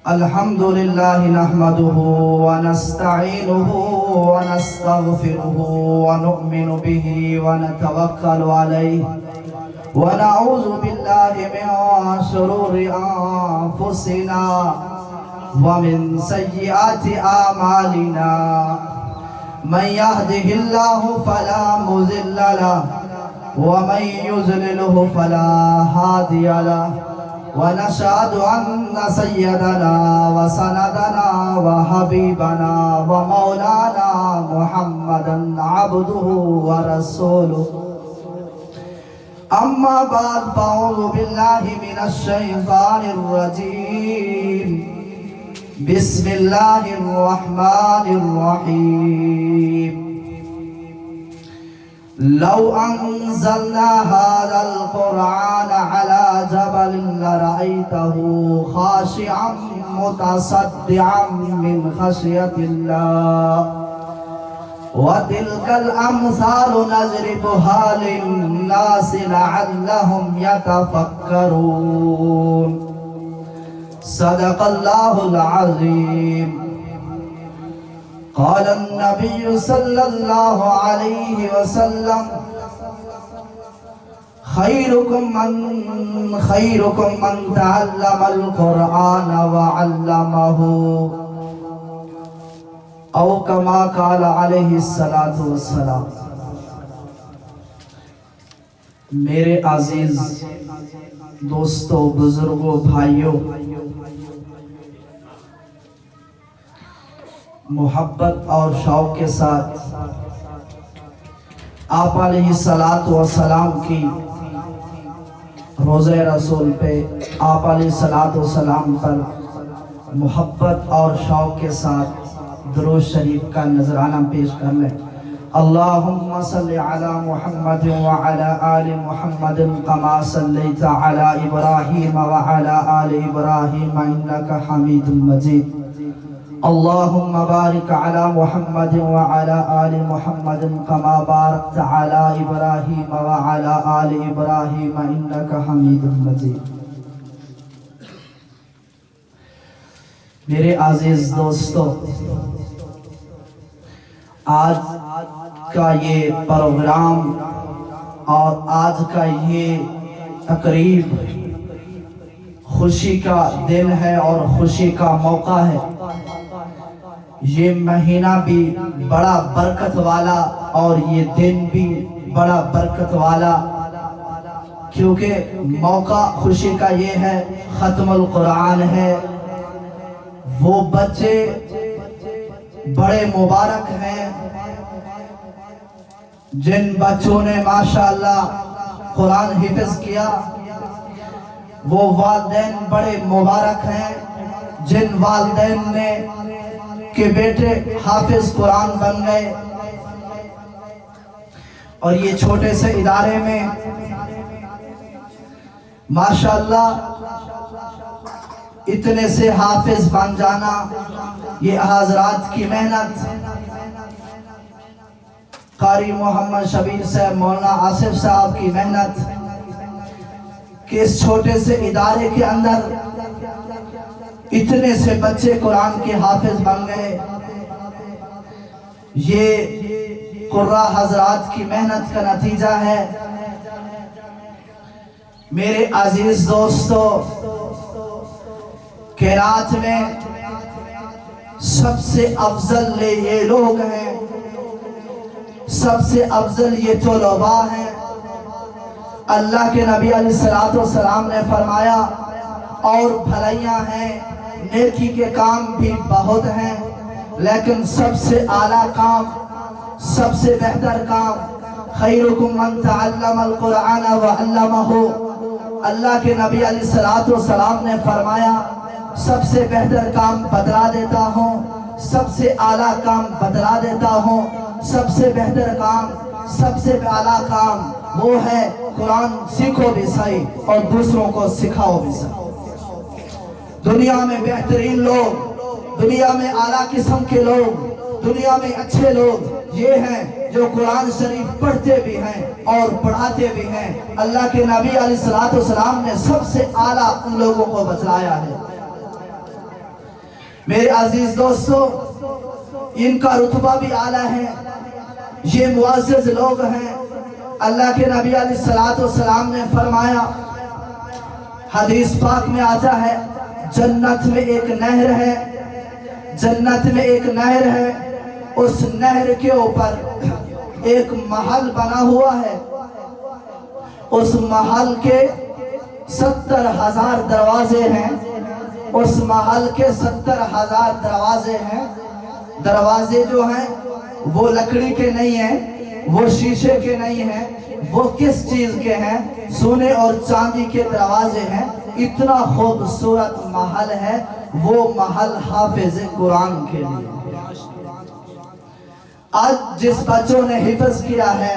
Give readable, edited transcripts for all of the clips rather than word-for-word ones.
الحمد لله نحمده ونستعينه ونستغفره ونؤمن به ونتوكل عليه ونعوذ بالله من شرور أنفسنا ومن سيئات أعمالنا من يهده الله فلا مضل له ومن يضلله فلا هادي له ونشهد أن سيدنا وسندنا وحبيبنا ومولانا محمدا عبده ورسوله أما بعد فأعوذ بالله من الشيطان الرجيم بسم الله الرحمن الرحيم لو أنزلنا هذا القرآن على جبل لرأيته خاشعا متصدعا من خشية الله وتلك الأمثال نضربها للناس لعلهم يتفكرون صدق الله العظيم. قال النبي صلى الله عليه وسلم خيركم من تعلم القرآن وعلمه او كما قال عليه الصلاة والسلام. میرے عزیز دوستوں، بزرگوں، بھائیوں، محبت اور شوق کے ساتھ آپ علیہ الصلاۃ والسلام کی روضہ رسول پہ آپ علیہ الصلاۃ والسلام پر محبت اور شوق کے ساتھ درود شریف کا نذرانہ پیش کر لیں. اللہم صلی علی محمد وعلی آل محمد کما صلیت علی ابراہیم وعلی آل ابراہیم انک حمید مجید. اللهم بارك على محمد وعلى آل محمد كما باركت على إبراهيم وعلى آل إبراهيم إنك حميد مجيد. میرے عزیز دوستو، آج کا یہ پروگرام اور آج کا یہ تقریب خوشی کا دن ہے اور خوشی کا موقع ہے. یہ مہینہ بھی بڑا برکت والا اور یہ دن بھی بڑا برکت والا، کیونکہ موقع خوشی کا یہ ہے، ختم القرآن ہے. وہ بچے بڑے مبارک ہیں جن بچوں نے ماشاءاللہ قرآن حفظ کیا. وہ والدین بڑے مبارک ہیں جن والدین نے کہ بیٹے حافظ قرآن بن گئے. اور یہ چھوٹے سے ادارے میں ماشاءاللہ اتنے سے حافظ بن جانا، یہ حضرات کی محنت، قاری محمد شبیر صاحب، مولانا آصف صاحب کی محنت کہ اس چھوٹے سے ادارے کے اندر اتنے سے بچے قرآن کے حافظ بن گئے. یہ قرآ حضرات کی محنت کا نتیجہ ہے. میرے عزیز دوستو، کائنات میں سب سے افضل یہ لوگ ہیں، سب سے افضل یہ طلباء ہیں. اللہ کے نبی علیہ السلام نے فرمایا اور بھلائیاں ہیں، نیکی کے کام بھی بہت ہیں، لیکن سب سے اعلیٰ کام، سب سے بہتر کام خیرکم من تعلم القرآن وعلمہ. اللہ کے نبی علیہ السلام نے فرمایا سب سے بہتر کام بتلا دیتا ہوں، سب سے اعلیٰ کام بتلا دیتا ہوں. سب سے بہتر کام، سب سے اعلیٰ کام وہ ہے قرآن سیکھو بھی صحیح اور دوسروں کو سکھاؤ بھی صحیح. دنیا میں بہترین لوگ، دنیا میں اعلیٰ قسم کے لوگ، دنیا میں اچھے لوگ یہ ہیں جو قرآن شریف پڑھتے بھی ہیں اور پڑھاتے بھی ہیں۔ اللہ کے نبی علیہ السلام نے سب سے اعلیٰ ان لوگوں کو بتلایا ہے۔ میرے عزیز دوستو، ان کا رتبہ بھی اعلیٰ ہے، یہ معزز لوگ ہیں۔ اللہ کے نبی علیہ السلام نے فرمایا، حدیث پاک میں آتا ہے، جنت میں ایک نہر ہے، جنت میں ایک نہر ہے، اس نہر کے اوپر ایک محل بنا ہوا ہے، اس محل کے 70,000 دروازے ہیں، اس محل کے 70,000 دروازے ہیں۔ دروازے جو ہیں وہ لکڑی کے نہیں ہیں، وہ شیشے کے نہیں ہیں، وہ کس چیز کے ہیں؟ سونے اور چاندی کے دروازے ہیں۔ اتنا خوبصورت محل ہے، وہ محل حافظ قرآن کے لیے۔ آج جس بچوں نے حفظ کیا ہے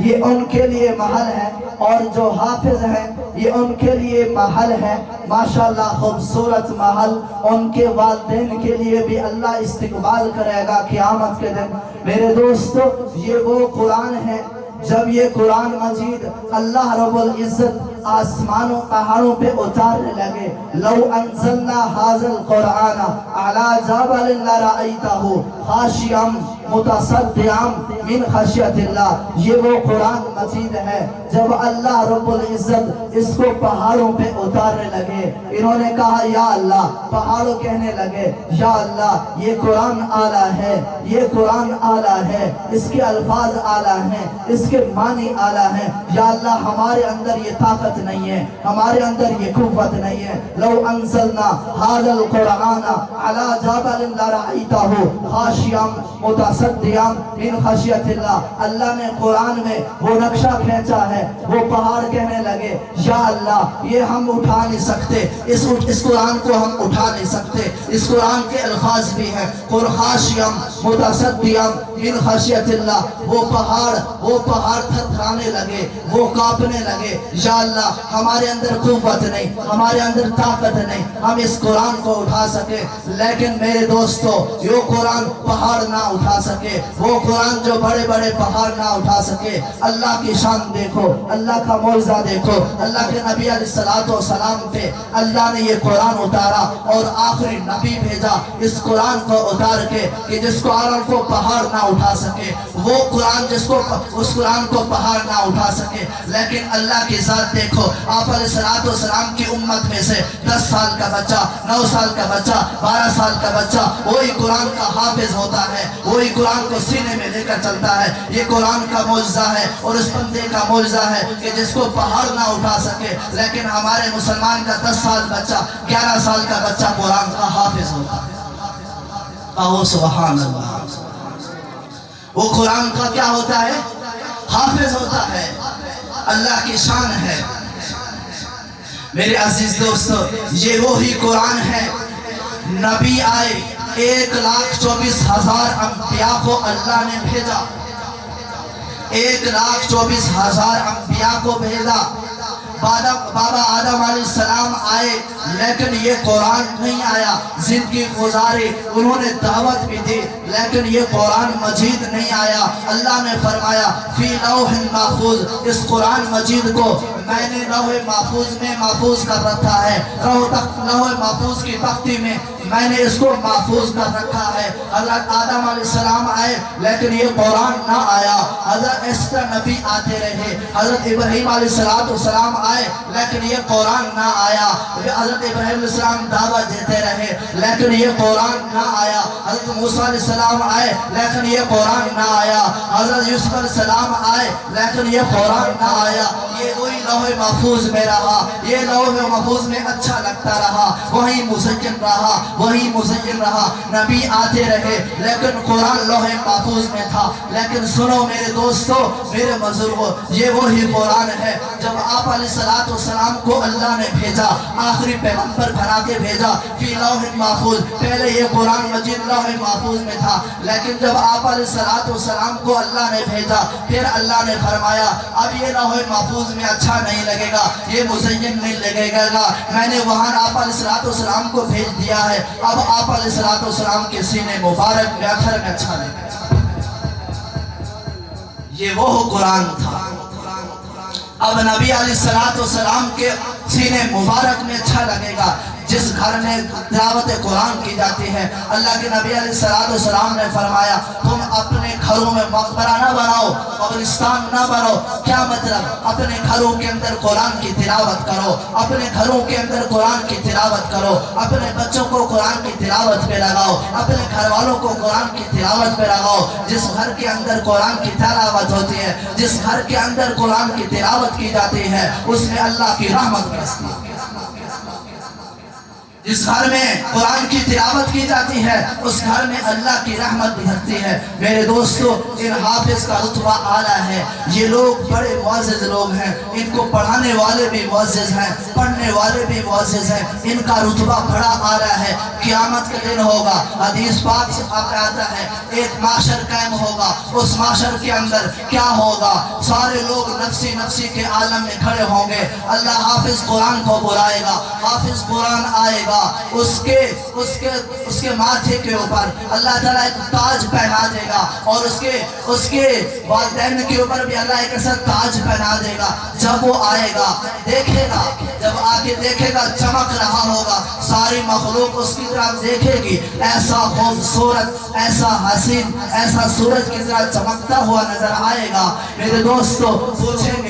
یہ ان کے لیے محل ہے، اور جو حافظ ہیں یہ ان کے لیے محل ہے۔ ماشاءاللہ خوبصورت محل، ان کے والدین کے لیے بھی اللہ استقبال کرے گا قیامت کے دن۔ میرے دوستو، یہ وہ قرآن ہے، جب یہ قرآن مجید اللہ رب العزت آسمانوں پہاڑوں پہ اتارنے لگے، لو انزلنا هذا القرآن على جبل لرأيته خاشعا متصدعا من خشیت اللہ۔ یہ وہ قرآن مجید ہے، جب اللہ رب العزت اس کو پہاڑوں پہ اتارنے لگے، انہوں نے کہا یا اللہ، پہاڑوں کہنے لگے یا اللہ یہ قرآن اعلیٰ ہے، یہ قرآن اعلیٰ ہے، اس کے الفاظ اعلیٰ ہیں، اس کے معنی اعلیٰ ہیں۔ یا اللہ ہمارے اندر یہ طاقت نہیں ہے، ہمارے اندر یہ قوت نہیں ہے۔ لو انزلنا هذا القرآن على جبل لرأيته خاشعا متصدعا من خشیت اللہ۔ اللہ نے قرآن میں وہ نقشہ کھینچا ہے، وہ پہاڑ کہنے لگے یا اللہ یہ ہم اٹھا نہیں سکتے، اس قرآن کو ہم اٹھا نہیں سکتے۔ اس قرآن کے الفاظ بھی ہیں، خاشعا متصدعا من خشیت اللہ۔ وہ پہاڑ تھرتھرانے لگے، وہ کانپنے لگے۔ یا اللہ ہمارے اندر قوت نہیں، ہمارے اندر طاقت نہیں، ہم اس قرآن کو اٹھا سکے۔ لیکن میرے دوستو، یہ قرآن پہاڑ نہ اٹھا سکے، وہ قرآن جو بڑے بڑے پہاڑ نہ اٹھا سکے۔ اللہ کی شان دیکھو، اللہ کا معجزہ دیکھو، اللہ کے نبی علیہ السلام پہ اللہ نے یہ قرآن اتارا اور آخری نبی بھیجا اس قرآن کو اتار کے، کہ جس قرآن کو پہاڑ نہ اٹھا سکے، وہ قرآن اس قرآن کو پہاڑ نہ اٹھا سکے۔ لیکن اللہ کی ذات دیکھو، آپ علیہ السلام کی امت میں سے 10 سال کا بچہ، 9 سال کا بچہ، 12 سال کا بچہ وہی قرآن کا حافظ ہوتا ہے، وہی قرآن کو سینے میں لے کر چلتا ہے۔ یہ قرآن کا معجزہ ہے، اور اس بندے کا معجزہ ہے کہ جس کو پہاڑ نہ اٹھا سکے۔ لیکن ہمارے مسلمان کا 10 سال بچہ، 11 سال کا بچہ قرآن کا حافظ ہوتا ہے۔ کہو سبحان اللہ۔ وہ قرآن کا کیا ہوتا ہے؟ حافظ ہوتا ہے۔ اللہ کی شان ہے۔ میرے عزیز دوستو، یہ وہی قرآن ہے، نبی آئے 1,24,000 انبیاء کو اللہ نے بھیجا، 1,24,000 انبیاء کو بھیجا۔ بابا آدم علیہ السلام آئے، لیکن یہ قرآن نہیں آیا۔ زندگی گزاری، انہوں نے دعوت بھی دی، لیکن یہ قرآن مجید نہیں آیا۔ اللہ نے فرمایا فی لوح محفوظ، اس قرآن مجید کو میں نے لوح محفوظ میں محفوظ کر رکھا ہے، لوح محفوظ کی تختی میں میں نے اس کو محفوظ کر رکھا ہے۔ حضرت آدم علیہ السلام آئے، لیکن یہ قرآن نہ آیا۔ حضرت عیسیٰ نبی آتے رہے، حضرت ابراہیم علیہ السلام آئے، لیکن یہ قرآن نہ آیا۔ حضرت ابراہیم علیہ السلام دعوت دیتے رہے، لیکن یہ قرآن نہ آیا۔ حضرت موسیٰ علیہ السلام آئے، لیکن یہ قرآن نہ آیا۔ حضرت یوسف علیہ السلام آئے، لیکن یہ قرآن نہ آیا۔ یہ وہی لوح محفوظ میں رہا، یہ لوح محفوظ میں اچھا لگتا رہا، وہی مزین رہا، وہی مزین رہا۔ نبی آتے رہے، لیکن قرآن لوح محفوظ میں تھا۔ لیکن سنو میرے دوستو، میرے بزرگوں، یہ وہی قرآن ہے جب آپ علیہ السلام کو اللہ نے بھیجا، آخری پیغمبر بنا کے بھیجا فی لوح محفوظ۔ پہلے یہ قرآن مجید لوح محفوظ میں تھا، لیکن جب آپ علیہ السلام کو اللہ نے بھیجا، پھر اللہ نے فرمایا اب یہ لوح محفوظ میں اچھا نہیں لگے گا، یہ مزین نہیں لگے گا، میں نے وہاں آپ علیہ السلام کو بھیج دیا ہے، اب آپ علیہ السلام کے سینے مبارک میں اکھر میں اچھا لگے گا۔ یہ وہ قرآن تھا۔ اب نبی علیہ السلام کے سینے مبارک میں اچھا لگے گا جس گھر میں تلاوت قرآن کی جاتی ہے۔ اللہ کے نبی علیہ السلام نے فرمایا تم اپنے گھروں میں مقبرہ نہ بناؤ، قبرستان نہ بناؤ۔ کیا مطلب؟ اپنے گھروں کے اندر قرآن کی تلاوت کرو، اپنے گھروں کے اندر قرآن کی تلاوت کرو، اپنے بچوں کو قرآن کی تلاوت پہ لگاؤ، اپنے گھر والوں کو قرآن کی تلاوت پہ لگاؤ۔ جس گھر کے اندر قرآن کی تلاوت ہوتی ہے، جس گھر کے اندر قرآن کی تلاوت کی جاتی ہے، اس میں اللہ کی رحمت برستی ہے۔ جس گھر میں قرآن کی تلاوت کی جاتی ہے اس گھر میں اللہ کی رحمت بھرتی ہے۔ میرے دوستو، ان حافظ کا رتبہ اعلیٰ ہے۔ یہ لوگ بڑے معزز لوگ ہیں، ان کو پڑھانے والے بھی معزز ہیں، پڑھنے والے بھی معزز ہیں، ان کا رتبہ بڑا اعلیٰ ہے۔ قیامت کا دن ہوگا، حدیث پاک سے آتا ہے ایک معاشر قائم ہوگا، اس معاشر کے اندر کیا ہوگا؟ سارے لوگ نفسی نفسی کے عالم میں کھڑے ہوں گے۔ اللہ حافظ قرآن کو بلائے گا، حافظ قرآن آئے گا، اس کے ماتھے کے اوپر اللہ تعالیٰ ایک تاج پہنا دے گا، اور اس کے والدین کے اوپر بھی اللہ ایک ایسا تاج پہنا دے گا۔ جب وہ آئے گا دیکھے گا، جب آگے دیکھے گا چمک رہا ہوگا، ساری مخلوق اس کی طرف دیکھے گی، ایسا خوبصورت، ایسا حسین، ایسا سورج کی طرح چمکتا ہوا نظر آئے گا۔ میرے دوستو، پوچھیں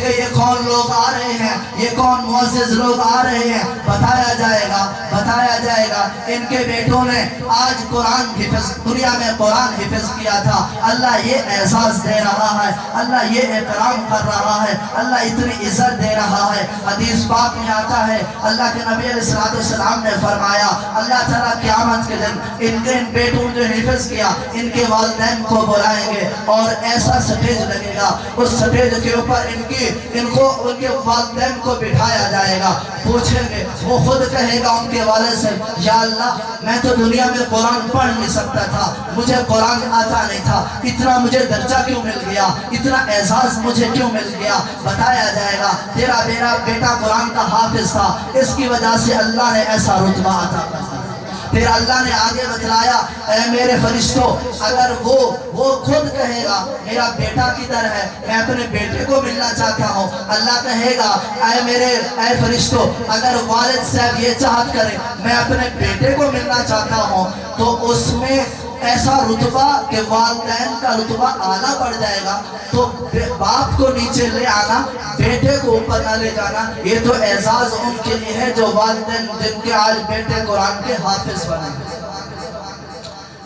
گے یہ کون لوگ آ رہے ہیں، یہ کون معزز لوگ آ رہے ہیں؟ بتایا جائے گا ان کے بیٹوں نے آج قرآن حفظ، دنیا میں قرآن حفظ کیا تھا۔ اللہ یہ احساس دے رہا ہے، اللہ یہ احترام کر رہا ہے، اللہ اتنی عزت دے رہا ہے۔ حدیث پاک میں آتا ہے اللہ کے نبی علیہ السلام نے فرمایا اللہ تعالیٰ قیامت کے دن ان بیٹوں جو حفظ کیا ان کے والدین کو بلائیں گے، اور ایسا سٹیج لگے گا، اس سٹیج کے اوپر ان کے والدین کو بٹھایا جائے گا۔ پوچھیں گے، وہ خود کہے گا ان کے والد سے، یا اللہ میں تو دنیا میں قرآن پڑھ نہیں سکتا تھا، مجھے قرآن آتا نہیں تھا، اتنا مجھے درجہ کیوں مل گیا، اتنا اعزاز مجھے کیوں مل گیا؟ بتایا جائے گا تیرا بیٹا قرآن کا حافظ تھا، اس کی وجہ سے اللہ نے ایسا رتبہ عطا کر دیا۔ پھر اللہ نے آگے بتلایا، اے میرے فرشتوں، اگر وہ خود کہے گا میرا بیٹا کدھر ہے، میں اپنے بیٹے کو ملنا چاہتا ہوں، اللہ کہے گا اے فرشتوں، اگر والد صاحب یہ چاہت کرے میں اپنے بیٹے کو ملنا چاہتا ہوں، تو اس میں ایسا رتبہ کہ والدین کا رتبہ اعلیٰ بڑھ جائے گا، تو باپ کو نیچے لے آنا، بیٹے کو اوپر نہ لے جانا، یہ تو اعزاز ان کے لیے ہے جو والدین جن کے آج بیٹے قرآن کے حافظ بنے۔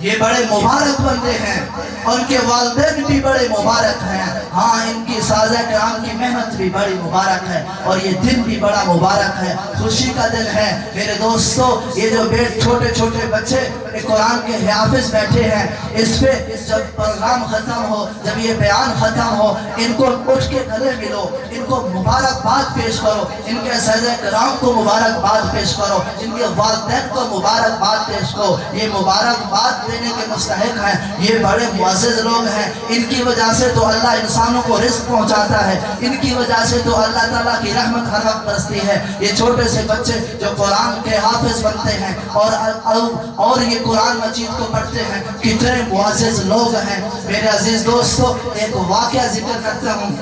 یہ بڑے مبارک بندے ہیں، ان کے والدین بھی بڑے مبارک ہیں، ہاں ان کی سازہ کرام کی محنت بھی بڑی مبارک ہے، اور یہ دن بھی بڑا مبارک ہے، خوشی کا دن ہے۔ میرے دوستو، یہ جو چھوٹے چھوٹے بچے قرآن کے حافظ بیٹھے ہیں، اس پہ جب پروگرام ختم ہو، جب یہ بیان ختم ہو، ان کو اٹھ کے گلے ملو، ان کو مبارکباد پیش کرو، ان کے سازہ کرام کو مبارکباد پیش کرو، ان کے والدین کو مبارکباد پیش کرو۔ یہ مبارکباد دینے کے مستحق ہیں، یہ بڑے معزز لوگ ہیں، ان کی وجہ سے تو اللہ انسانوں کو رزق پہنچاتا ہے، ان کی وجہ سے تو اللہ تعالیٰ کی رحمت ہر وقت برستی ہے۔ یہ چھوٹے سے بچے جو قرآن کے حافظ بنتے ہیں اور یہ قرآن مجید کو پڑھتے ہیں، کتنے معزز لوگ ہیں۔ میرے عزیز دوستو، ایک واقعہ ذکر کرتا ہوں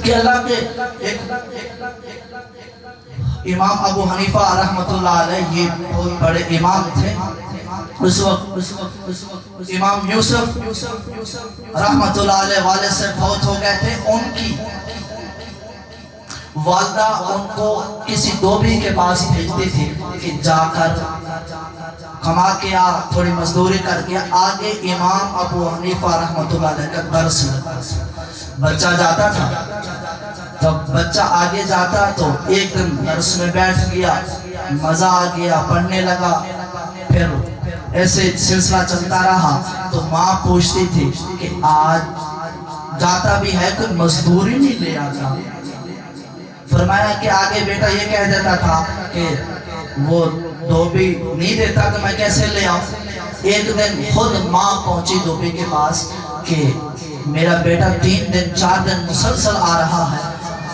کہ اللہ کے امام ابو حنیفہ رحمۃ اللہ علیہ، یہ بہت بڑے امام تھے۔ اس وقت امام یوسف رحمت اللہ علیہ والد سے فوت ہو گئے تھے۔ ان کی والدہ ان کو کسی دھوبی کے پاس بھیجتی تھی کہ جا کر کما کے آ، تھوڑی مزدوری کر کے آگے امام ابو حنیفہ رحمت اللہ علیہ کا درس لگا۔ بچہ جاتا تھا، جب بچہ آگے جاتا تو ایک دن درس میں بیٹھ گیا، مزہ آ گیا، پڑھنے لگا، پھر ایسے سلسلہ چلتا رہا تو ماں پوچھتی تھی کہ آج جاتا بھی ہے کوئی مزدوری نہیں لے آتا۔ فرمایا کہ آگے بیٹا یہ کہہ دیتا تھا کہ وہ دھوبی نہیں دیتا تو میں کیسے لے آؤں۔ ایک دن خود ماں پہنچی دھوبی کے پاس کہ میرا بیٹا 3 دن 4 دن مسلسل آ رہا ہے،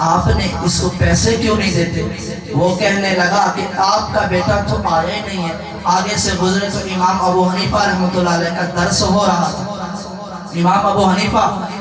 آپ نے اس کو پیسے کیوں نہیں دیتے؟ وہ کہنے لگا کہ آپ کا بیٹا تو آیا ہی نہیں ہے۔ آگے سے گزرے تو امام ابو حنیفہ رحمۃ اللہ علیہ کا درس ہو رہا تھا۔ امام ابو حنیفہ